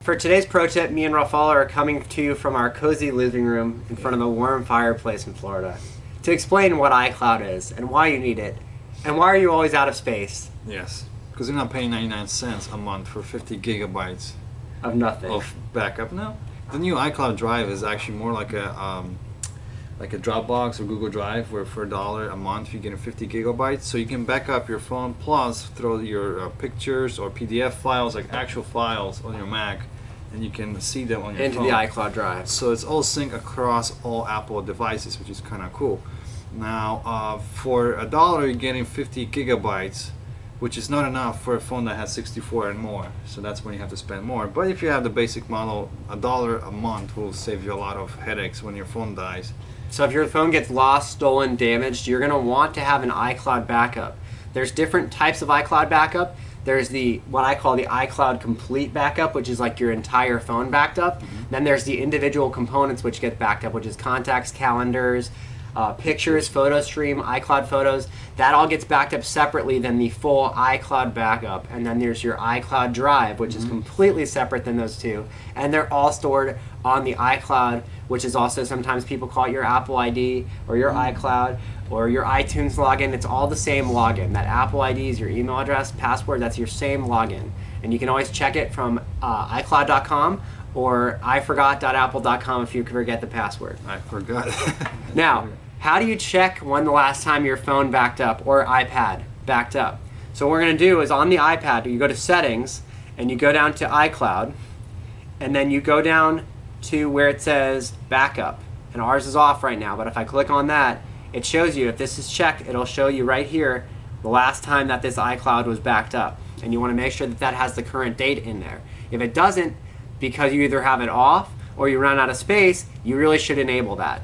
For today's pro tip, me and Rafal are coming to you from our cozy living room in front of a warm fireplace in Florida to explain what iCloud is and why you need it and why are you always out of space. Yes, because you're not paying 99 cents a month for 50 gigabytes Of nothing. of backup. No, the new iCloud Drive is actually more like a Dropbox or Google Drive, where for $1 a month you get 50 gigabytes, so you can back up your phone plus throw your pictures or PDF files, like actual files, on your Mac, and you can see them on your Into phone. the iCloud Drive. So it's all sync across all Apple devices, which is kind of cool. Now, for $1 you're getting 50 gigabytes, which is not enough for a phone that has 64 and more. So that's when you have to spend more. But if you have the basic model, $1 a month will save you a lot of headaches when your phone dies. So if your phone gets lost, stolen, damaged, you're going to want to have an iCloud backup. There's different types of iCloud backup. There's the what I call the iCloud complete backup, which is like your entire phone backed up. Then there's the individual components which get backed up, which is contacts, calendars, pictures, photo stream, iCloud photos. That all gets backed up separately than the full iCloud backup. And then there's your iCloud Drive, which is completely separate than those two. And they're all stored on the iCloud, which is also sometimes people call it your Apple ID or your iCloud or your iTunes login. It's all the same login. That Apple ID is your email address, password, that's your same login. And you can always check it from iCloud.com or iforgot.apple.com if you forget the password. I forgot. Now, how do you check when the last time your phone backed up or iPad backed up? So what we're going to do is on the iPad, you go to Settings and you go down to iCloud and then you go down to where it says Backup. And ours is off right now, but if I click on that, it shows you, if this is checked, it'll show you right here the last time that this iCloud was backed up. And you want to make sure that that has the current date in there. If it doesn't, because you either have it off or you run out of space, you really should enable that.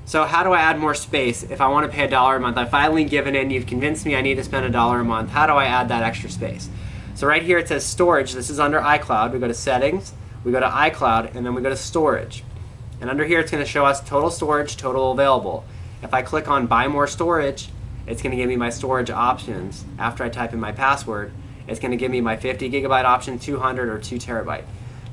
So how do I add more space if I want to pay $1 a month? I've finally given in, you've convinced me I need to spend $1 a month. How do I add that extra space? So right here it says storage. This is under iCloud. We go to settings, we go to iCloud, and then we go to storage. And under here it's going to show us total storage, total available. If I click on buy more storage, it's going to give me my storage options. After I type in my password, it's going to give me my 50 gigabyte option, 200 or 2 terabyte.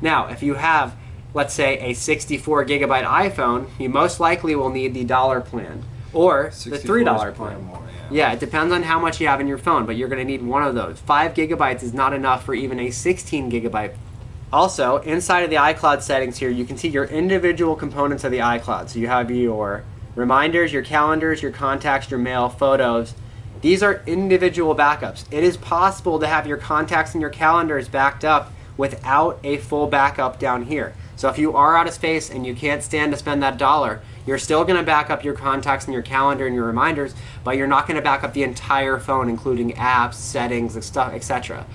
Now, if you have, let's say, a 64 gigabyte iPhone, you most likely will need the $1 plan or the $3 plan. More, yeah, it depends on how much you have in your phone, but you're going to need one of those. 5 gigabytes is not enough for even a 16 gigabyte. Also, inside of the iCloud settings here, you can see your individual components of the iCloud. So you have your reminders, your calendars, your contacts, your mail, photos. These are individual backups. It is possible to have your contacts and your calendars backed up without a full backup down here. So if you are out of space and you can't stand to spend that $1, you're still going to back up your contacts and your calendar and your reminders, but you're not going to back up the entire phone, including apps, settings, etc.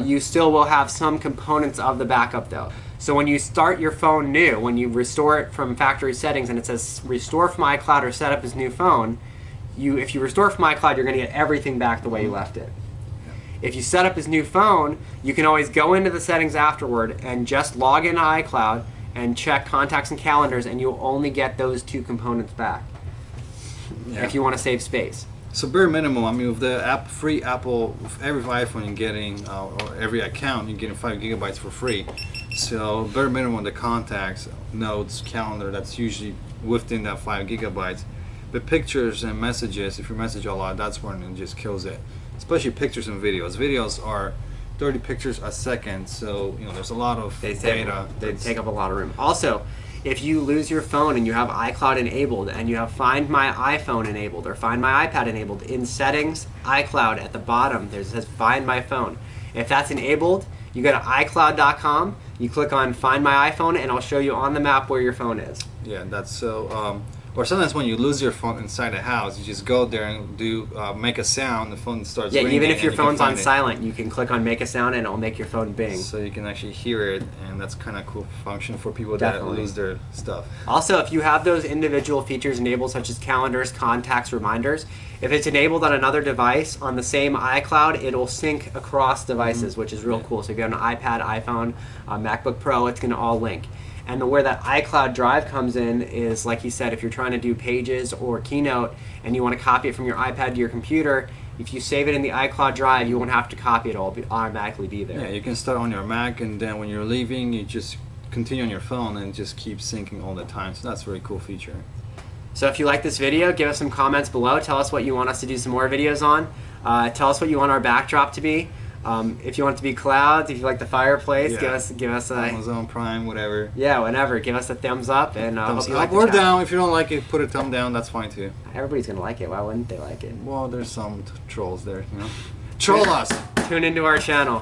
You still will have some components of the backup though. So when you start your phone new, when you restore it from factory settings and it says restore from iCloud or set up as new phone, if you restore from iCloud, you're going to get everything back the way you left it. If you set up his new phone, you can always go into the settings afterward and just log into iCloud and check contacts and calendars, and you'll only get those 2 components back if you want to save space. So bare minimum, I mean, with the free Apple, with every iPhone you're getting, or every account, you're getting 5 gigabytes for free. So bare minimum, the contacts, notes, calendar, that's usually within that 5 gigabytes. But pictures and messages, if you message a lot, that's when it just kills it. Especially pictures and videos. Videos are 30 pictures a second, so there's a lot of data. They take up a lot of room. Also, if you lose your phone and you have iCloud enabled and you have Find My iPhone enabled or Find My iPad enabled, in settings, iCloud at the bottom, there says Find My Phone. If that's enabled, you go to iCloud.com, you click on Find My iPhone, and it'll show you on the map where your phone is. Yeah, that's so. Or sometimes when you lose your phone inside the house, you just go there and make a sound, the phone starts ringing. Yeah, even if your phone's on silent, you can click on make a sound and it'll make your phone bing. So you can actually hear it, and that's kind of cool function for people that lose their stuff. Also, if you have those individual features enabled, such as calendars, contacts, reminders, if it's enabled on another device on the same iCloud, it'll sync across devices, which is real cool. So if you have an iPad, iPhone, MacBook Pro, it's going to all link. And where that iCloud Drive comes in is, like you said, if you're trying to do Pages or Keynote and you want to copy it from your iPad to your computer, if you save it in the iCloud drive, you won't have to copy it. It'll automatically be there. Yeah, you can start on your Mac, and then when you're leaving, you just continue on your phone and just keep syncing all the time. So that's a very cool feature. So if you like this video, give us some comments below. Tell us what you want us to do some more videos on. Tell us what you want our backdrop to be. If you want it to be clouds, if you like the fireplace, Yeah. give us a Amazon Prime, whatever. yeah, whenever. Give us a thumbs up and Thumbs hope you up like the or chat. down. If you don't like it, put a thumb down. That's fine too. Everybody's gonna like it. Why wouldn't they like it? Well, there's some trolls there, you know. Troll us. Tune into our channel.